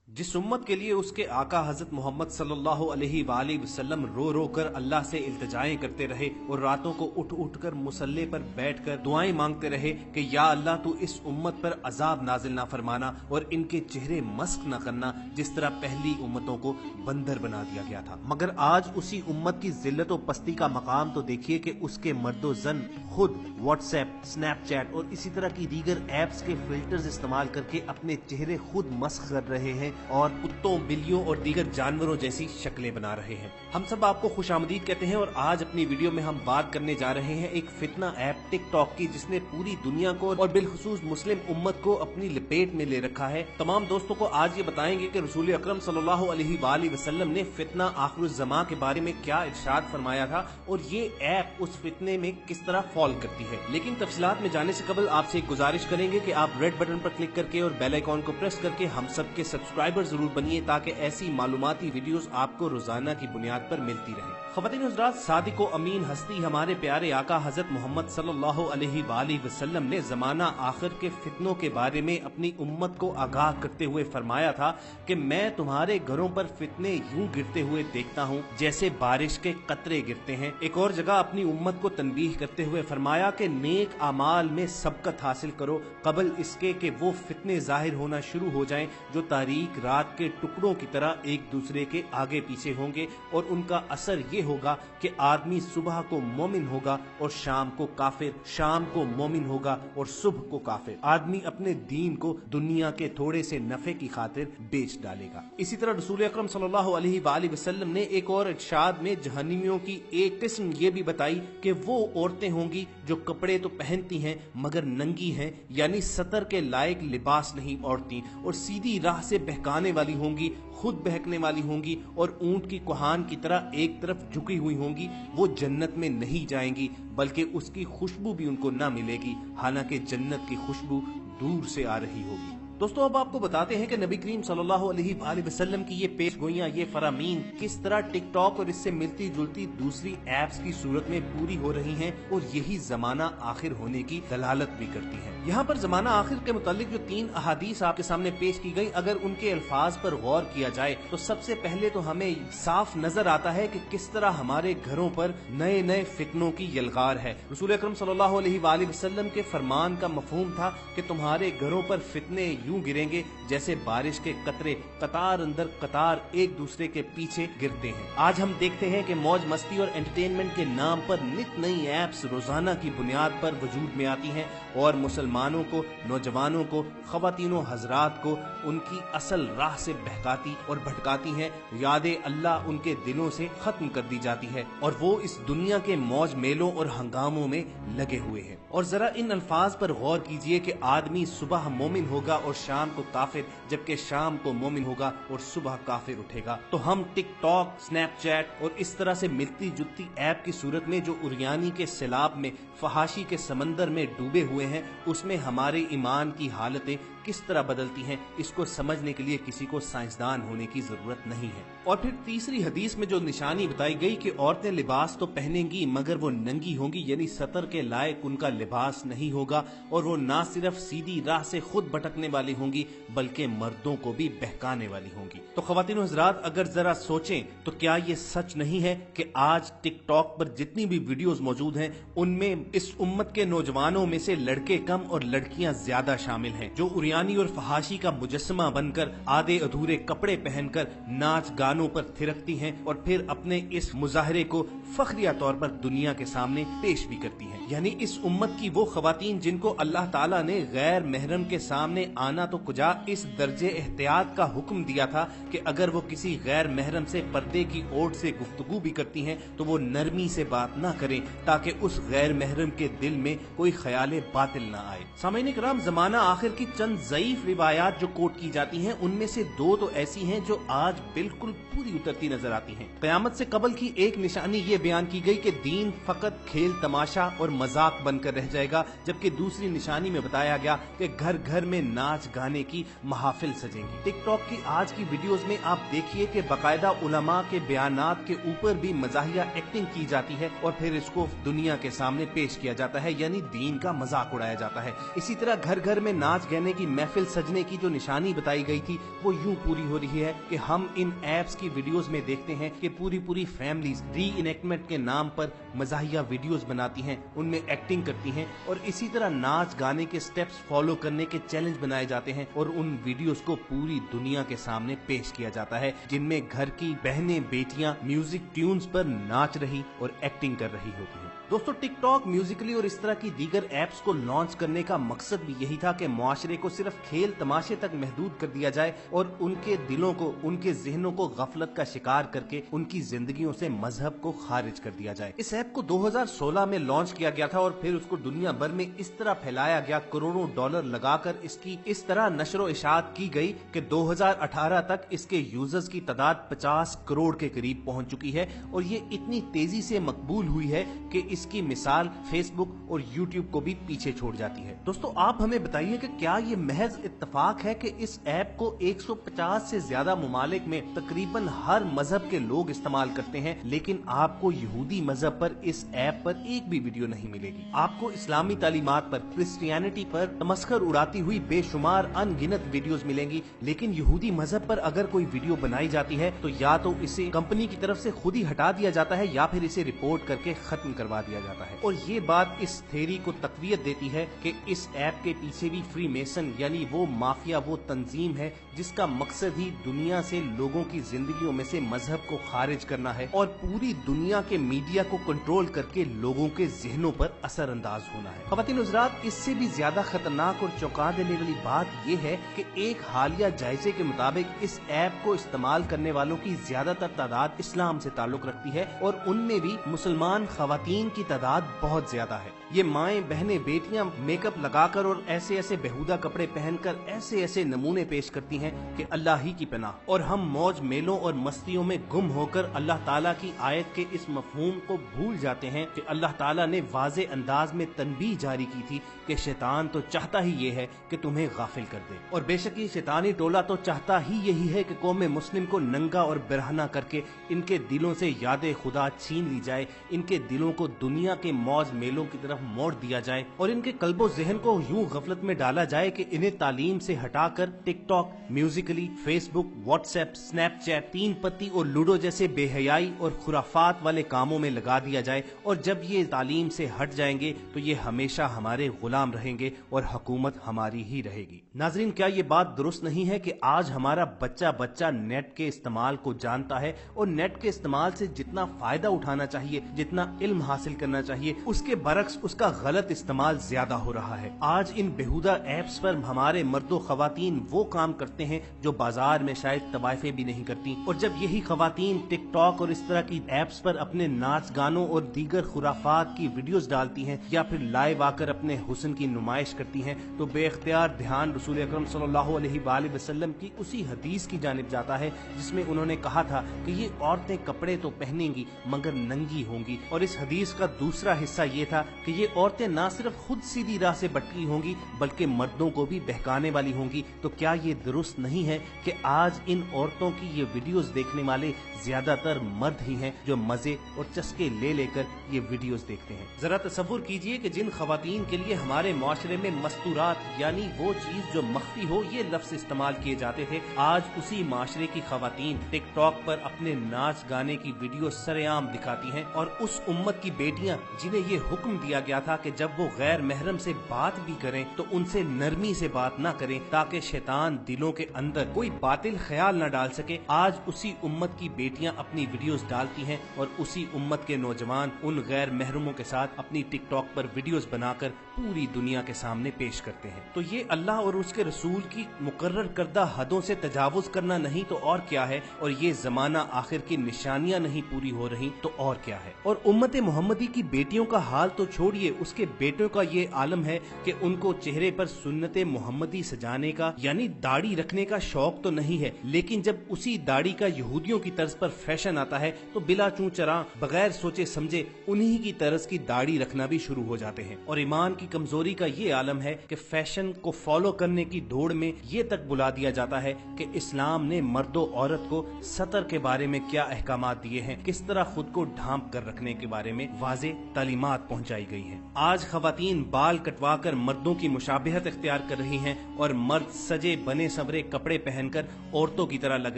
जिस उम्मत के लिए उसके आका हजरत मोहम्मद सल्लल्लाहु अलैहि वाली वसल्लम रो रो कर अल्लाह से इल्तिजाएं करते रहे और रातों को उठ उठ कर मुसल्ले पर बैठ कर दुआएं मांगते रहे कि या अल्लाह तू इस उम्मत पर अजाब नाजिल ना फरमाना और इनके चेहरे मस्क न करना, जिस तरह पहली उम्मतों को बंदर बना दिया गया था। मगर आज उसी उम्मत की जिल्लत और पस्ती का मकाम तो देखिए कि उसके मर्दो जन खुद व्हाट्सएप, स्नैपचैट और इसी तरह की दीगर एप्स के फिल्टर्स इस्तेमाल करके अपने चेहरे खुद मस्क कर रहे हैं और कुत्तों, बिल्लियों और दीगर जानवरों जैसी शक्लें बना रहे हैं। हम सब आपको खुशामदीद कहते हैं और आज अपनी वीडियो में हम बात करने जा रहे हैं एक फितना ऐप टिकटॉक की, जिसने पूरी दुनिया को और बिलखुसूस मुस्लिम उम्मत को अपनी लपेट में ले रखा है। तमाम दोस्तों को आज ये बताएंगे कि रसूल अकरम सल्लल्लाहु अलैहि वसल्लम ने फितना आखिरुज़्ज़मा के बारे में क्या इरशाद फरमाया था और ये ऐप उस फितने में किस तरह फॉल करती है। लेकिन तफसीलात में जाने से कबल आपसे एक गुजारिश करेंगे कि आप रेड बटन पर क्लिक करके और बेल आइकॉन को प्रेस करके हम सब के सब्सक्राइबर जरूर बनिए, ताकि ऐसी मालूमाती वीडियोस आपको रोजाना की बुनियाद पर मिलती रहे। ख़वातीन हज़रात, सादिक व अमीन हस्ती हमारे प्यारे आका हजरत मोहम्मद सल्लल्लाहु अलैहि वसल्लम ने जमाना आखिर के फितनों के बारे में अपनी उम्मत को आगाह करते हुए फरमाया था कि मैं तुम्हारे घरों पर फितने यूं गिरते हुए देखता हूं जैसे बारिश के कतरे गिरते हैं। एक और जगह अपनी उम्मत को तनबीह करते हुए फरमाया कि नेक अमाल में सबकत हासिल करो कबल इसके कि वो फितने जाहिर होना शुरू हो जाएं जो तारीक रात के टुकड़ों की तरह एक दूसरे के आगे पीछे होंगे, और उनका असर ये होगा कि आदमी सुबह को मोमिन होगा और शाम को काफिर, शाम को मोमिन होगा और सुबह को काफिर। आदमी अपने दीन को दुनिया के थोड़े से नफे की खातिर बेच डालेगा। इसी तरह रसूल अकरम सल्लल्लाहु अलैहि वसल्लम ने एक और इरशाद में जहन्नमियों की एक किस्म ये भी बताई कि वो औरतें होंगी जो कपड़े तो पहनती हैं मगर नंगी हैं, यानी सतर के लायक लिबास नहीं ओढ़ती, और सीधी राह से बहकाने वाली होंगी, खुद बहकने वाली होंगी और ऊंट की कुहान की तरह एक तरफ झुकी हुई होंगी। वो जन्नत में नहीं जाएंगी बल्कि उसकी खुशबू भी उनको न मिलेगी, हालांकि जन्नत की खुशबू दूर से आ रही होगी। दोस्तों, अब आपको बताते हैं कि नबी करीम सल्लल्लाहु अलैहि वसल्लम की ये पेशगोइयां, ये फरामीन किस तरह टिकटॉक और इससे मिलती जुलती दूसरी एप्स की सूरत में पूरी हो रही हैं और यही जमाना आखिर होने की दलालत भी करती हैं। यहाँ पर जमाना आखिर के मुतालिक जो 3 अहादीस आपके सामने पेश की गई, अगर उनके अल्फाज पर गौर किया जाए तो सबसे पहले तो हमें साफ नजर आता है कि किस तरह हमारे घरों पर नए नए फितनों की यलगार है। रसूल अकरम सल्लल्लाहु अलैहि वसल्लम के फरमान का मफहूम था कि तुम्हारे घरों पर फितने यूं गिरेंगे जैसे बारिश के कतरे कतार अंदर कतार एक दूसरे के पीछे गिरते हैं। आज हम देखते हैं कि मौज मस्ती और एंटरटेनमेंट के नाम पर नित नई एप्स रोजाना की बुनियाद पर वजूद में आती हैं और मुसलमानों को, नौजवानों को, खवातीनों हजरात को उनकी असल राह से बहकाती और भटकाती हैं। यादें अल्लाह उनके दिलों से खत्म कर दी जाती है और वो इस दुनिया के मौज मेलों और हंगामों में लगे हुए हैं। और जरा इन अल्फाज पर गौर कीजिए कि आदमी सुबह मोमिन होगा और शाम को काफिर, जबकि शाम को मोमिन होगा और सुबह काफिर उठेगा। तो हम टिकटॉक, स्नैपचैट और इस तरह से मिलती जुलती ऐप की सूरत में जो उरियानी के सैलाब में, फहाशी के समंदर में डूबे हुए हैं, उसमें हमारे ईमान की हालतें किस तरह बदलती हैं, इसको समझने के लिए किसी को साइंसदान होने की जरूरत नहीं है। और फिर तीसरी हदीस में जो निशानी बताई गई कि औरतें लिबास तो पहनेंगी मगर वो नंगी होंगी, यानी सतर के लायक उनका लिबास नहीं होगा, और वो ना सिर्फ सीधी राह से खुद भटकने वाली होंगी बल्कि मर्दों को भी बहकाने वाली होंगी। तो ख़वातीन हज़रात, अगर जरा सोचें तो क्या ये सच नहीं है कि आज टिकटॉक पर जितनी भी वीडियोस मौजूद हैं उनमें इस उम्मत के नौजवानों में से लड़के कम और लड़कियां ज्यादा शामिल हैं, जो उरियानी और फहाशी का मुजस्समा बनकर आधे अधूरे कपड़े पहनकर नाच गानों पर थिरकती हैं और फिर अपने इस मुजाहरे को फखरिया तौर पर दुनिया के सामने पेश भी करती हैं। यानी इस उम्मत की वो खवातीन जिनको अल्लाह ताला ने गैर महरम के सामने आना तो कुजा इस दर्जे एहतियात का हुक्म दिया था कि अगर वो किसी गैर महरम से पर्दे की ओट से गुफ्तगू भी करती हैं तो वो नरमी से बात ना करें ताकि उस गैर महरम के दिल में कोई ख्याल बातिल ना आए। सामईन किराम, जमाना आखिर की चंद ज़ईफ रिवायात जो कोट की जाती हैं उनमें से 2 तो ऐसी हैं जो आज बिल्कुल पूरी उतरती नजर आती हैं। क़यामत से कबल की एक निशानी ये बयान की गई कि दीन फकत खेल तमाशा और मजाक बनकर रह जाएगा, जबकि दूसरी निशानी में बताया गया कि घर घर में नाच गाने की महाफिल सजेंगी। टिकटॉक की आज की वीडियोस में आप देखिए कि बाकायदा उलमा के बयानात के ऊपर भी मजाहिया एक्टिंग की जाती है और फिर इसको दुनिया के सामने पेश किया जाता है, यानी दीन का मजाक उड़ाया जाता है। इसी तरह घर घर में नाच गाने की महफिल सजने की जो निशानी बताई गई थी वो यूं पूरी हो रही है कि हम इन एप्स की वीडियोस में देखते हैं कि पूरी फैमिलीज री इनेक्टमेंट के नाम पर मजाहिया वीडियोस बनाती हैं, उनमें एक्टिंग करती हैं और इसी तरह नाच गाने के स्टेप्स फॉलो करने के चैलेंज बनाए जाते हैं और उन वीडियोस को पूरी दुनिया के सामने पेश किया जाता है, जिनमें घर की बहनें बेटियां म्यूजिक ट्यून्स पर नाच रही और एक्टिंग कर रही होती हैं। दोस्तों, टिकटॉक, म्यूजिकली और इस तरह की दीगर एप्स को लॉन्च करने का मकसद भी यही था कि मुआशरे को सिर्फ खेल तमाशे तक महदूद कर दिया जाए और उनके दिलों को, उनके जहनों को गफलत का शिकार करके उनकी जिंदगियों से मजहब को खारिज कर दिया जाए। इस ऐप को 2016 में लॉन्च किया गया था और फिर उसको दुनिया भर में इस तरह फैलाया गया, करोड़ों डॉलर लगाकर इसकी इस तरह नशर व इशाअत की गई कि 2018 तक इसके यूजर्स की तादाद 50 करोड़ के करीब पहुंच चुकी है और ये इतनी तेजी से मकबूल हुई है कि इसकी मिसाल फेसबुक और यूट्यूब को भी पीछे छोड़ जाती है। दोस्तों, आप हमें बताइए कि क्या ये महज इत्तफाक है कि इस ऐप को 150 से ज्यादा ममालिक में तकरीबन हर मजहब के लोग इस्तेमाल करते हैं, लेकिन आपको यहूदी मजहब पर इस ऐप पर एक भी वीडियो नहीं मिलेगी। आपको इस्लामी तालीमात पर, क्रिश्चियनिटी पर तमस्खर उड़ाती हुई बेशुमार अनगिनत वीडियोस मिलेंगी, लेकिन यहूदी मजहब पर अगर कोई वीडियो बनाई जाती है तो या तो इसे कंपनी की तरफ से खुद ही हटा दिया जाता है या फिर इसे रिपोर्ट करके खत्म करवा दिया जाता है। और ये बात इस थ्योरी को तकवीयत देती है कि इस ऐप के पीछे भी फ्री मेसन यानी वो माफिया, वो तंजीम है जिसका मकसद ही दुनिया से लोगों की जिंदगियों में से मजहब को खारिज करना है और पूरी दुनिया के मीडिया को कंट्रोल करके लोगों के जहनों पर असर अंदाज होना है। ख़वातीन हज़रात, इससे भी ज्यादा खतरनाक और चौंका देने वाली बात ये है कि एक हालिया जायजे के मुताबिक इस ऐप को इस्तेमाल करने वालों की ज्यादातर तादाद इस्लाम से ताल्लुक रखती है और उनमें भी मुसलमान खवातीन की तादाद बहुत ज्यादा है। ये माएं, बहनें, बेटियां मेकअप लगाकर और ऐसे ऐसे बेहुदा कपड़े पहनकर ऐसे ऐसे नमूने पेश करती हैं कि अल्लाह ही की पनाह, और हम मौज मेलों और मस्तियों में गुम होकर अल्लाह ताला की आयत के इस मफहूम को भूल जाते हैं कि अल्लाह ताला ने वाज़े अंदाज में तनबीह जारी की थी कि शैतान तो चाहता ही ये है कि तुम्हें गाफिल कर दे, और बेशक ये शैतानी टोला तो चाहता ही यही है कि कौम मुस्लिम को नंगा और बरहना करके इनके दिलों से याद खुदा छीन ली जाए, इनके दिलों को दुनिया के मौज मेलों की तरफ मोड़ दिया जाए और इनके कल्बो जहन को यूं गफलत में डाला जाए कि इन्हें तालीम से हटाकर TikTok, Musically, Facebook, WhatsApp, Snapchat, तीन पत्ती और लूडो जैसे बेहयाई और खुराफात वाले कामों में लगा दिया जाए, और जब ये तालीम से हट जाएंगे तो ये हमेशा हमारे गुलाम रहेंगे और हुकूमत हमारी ही रहेगी। नाजरीन, क्या ये बात दुरुस्त नहीं है कि आज हमारा बच्चा बच्चा नेट के इस्तेमाल को जानता है और नेट के इस्तेमाल से जितना फायदा उठाना चाहिए, जितना इल्म हासिल करना चाहिए, उसके बरक्स उसका गलत इस्तेमाल ज्यादा हो रहा है। आज इन बेहुदा एप्स पर हमारे मर्दो खवातीन वो काम करते हैं जो बाजार में शायद तवाइफे भी नहीं करती, और जब यही खवातीन टिकटॉक और इस तरह की एप्स पर अपने नाच गानों और दीगर खुराफात की वीडियोस डालती हैं या फिर लाइव आकर अपने हुस्न की नुमाइश करती हैं, तो बेख्तियार ध्यान रसूल अकरम सल्लल्लाहु अलैहि वसल्लम की उसी हदीस की जानिब जाता है जिसमें उन्होंने कहा था कि ये औरतें कपड़े तो पहनेंगी मगर नंगी होंगी, और इस हदीस का दूसरा हिस्सा ये था कि ये औरतें ना सिर्फ खुद सीधी राह से भटकी होंगी बल्कि मर्दों को भी बहकाने वाली होंगी। तो क्या ये दुरुस्त नहीं है कि आज इन औरतों की ये वीडियोस देखने वाले ज्यादातर मर्द ही हैं जो मजे और चस्के ले लेकर ये वीडियोस देखते हैं। जरा तसव्वुर कीजिए कि जिन खवातीन के लिए हमारे माशरे में मस्तूरात यानी वो चीज जो मख्फी हो ये लफ्ज इस्तेमाल किए जाते थे, आज उसी माशरे की खवातीन टिकटॉक पर अपने नाच गाने की वीडियो सरेआम दिखाती हैं, और उस उम्मत की बेटियां जिन्हें ये हुक्म दिया गया था कि जब वो गैर महरम से बात भी करें तो उनसे नरमी से बात न करें ताकि शैतान दिलों के अंदर कोई बातिल ख्याल न डाल सके, आज उसी उम्मत की बेटियां अपनी वीडियोस डालती हैं और उसी उम्मत के नौजवान उन गैर महरमों के साथ अपनी टिकटॉक पर वीडियोस बनाकर पूरी दुनिया के सामने पेश करते हैं। तो ये अल्लाह और उसके रसूल की मुकर्रर करदा हदों से तजावुज करना नहीं तो और क्या है, और ये जमाना आखिर की निशानियां नहीं पूरी हो रही तो और क्या है। और उम्मत मोहम्मदी की बेटियों का हाल तो छोड़िए, उसके बेटों का ये आलम है कि उनको चेहरे पर सुन्नते मोहम्मदी सजाने का यानी दाढ़ी रखने का शौक तो नहीं है, लेकिन जब उसी दाढ़ी का यहूदियों की तर्ज पर फैशन आता है तो बिला चूं चरा बगैर सोचे समझे उन्हीं की तरज की दाढ़ी रखना भी शुरू हो जाते हैं। और ईमान की कमजोरी का ये आलम है कि फैशन को फॉलो करने की दौड़ में ये तक बुला दिया जाता है कि इस्लाम ने मर्दो औरत को सतर के बारे में क्या अहकामात दिए हैं, किस तरह खुद को ढांप कर रखने के बारे में वाज़े तालीमात पहुंचाई गई हैं। आज खवातीन बाल कटवा कर मर्दों की मुशाबिहत इख्तियार कर रही हैं और मर्द सजे बने संवरे कपड़े पहनकर औरतों की तरह लग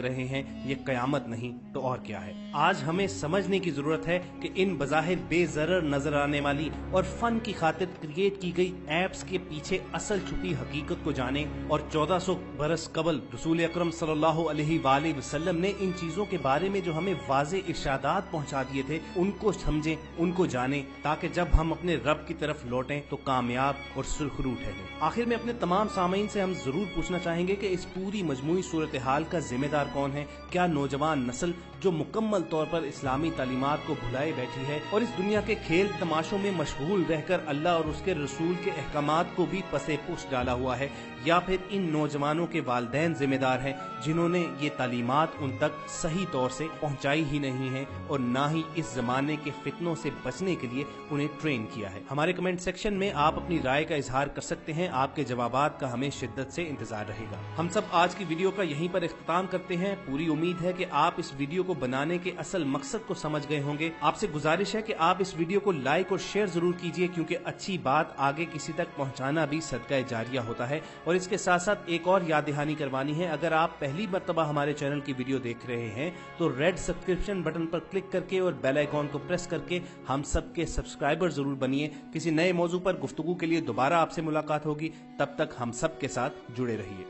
रहे हैं। ये कयामत नहीं तो और क्या है। आज हमें समझने की जरूरत है कि इन बज़ाहिर बेज़रर नजर आने वाली और फन की खातिर क्रिएट की गई ऐप्स के पीछे असल छुपी हकीकत को जाने और 1400 बरस कबल रसूल अकरम सल्लल्लाहु अलैहि वसल्लम ने इन चीजों के बारे में जो हमें वाज़े इरशादात पहुंचा दिए थे उनको समझें, उनको जानें, ताकि जब हम अपने रब की तरफ लौटें तो कामयाब और सुरखरू ठहरें। आखिर में अपने तमाम सामीन से हम जरूर पूछना चाहेंगे कि इस पूरी मजमूई सूरत हाल का जिम्मेदार कौन है। क्या नौजवान नस्ल जो मुकम्मल तौर पर इस्लामी तालीमात को भुलाए बैठी है और इस दुनिया के खेल तमाशों में मशगूल रहकर अल्लाह और उसके रसूल के अहकामात को भी पसे पुश डाला हुआ है, या फिर इन नौजवानों के वालिदैन जिम्मेदार हैं जिन्होंने ये तालीमात उन तक सही तौर से पहुंचाई ही नहीं है और ना ही इस जमाने के फितनों से बचने के लिए उन्हें ट्रेन किया है। हमारे कमेंट सेक्शन में आप अपनी राय का इजहार कर सकते हैं। आपके जवाबात का हमें शिद्दत से इंतजार रहेगा। हम सब आज की वीडियो का यहीं पर इख्तिताम करते हैं। पूरी उम्मीद है कि आप इस वीडियो को बनाने के असल मकसद को समझ गए होंगे। आपसे गुजारिश है कि आप इस वीडियो को लाइक और शेयर जरूर कीजिए, क्योंकि अच्छी बात आगे किसी तक पहुंचाना भी सदका जारिया होता है। और इसके साथ साथ एक और याद दहानी करवानी है, अगर आप पहली मर्तबा हमारे चैनल की वीडियो देख रहे हैं तो रेड सब्सक्रिप्शन बटन पर क्लिक करके और बेल आइकॉन को प्रेस करके हम सब के सब्सक्राइबर जरूर बनिए। किसी नए मौजू पर गुफ्तगू के लिए दोबारा आपसे मुलाकात होगी, तब तक हम सब के साथ जुड़े रहिए।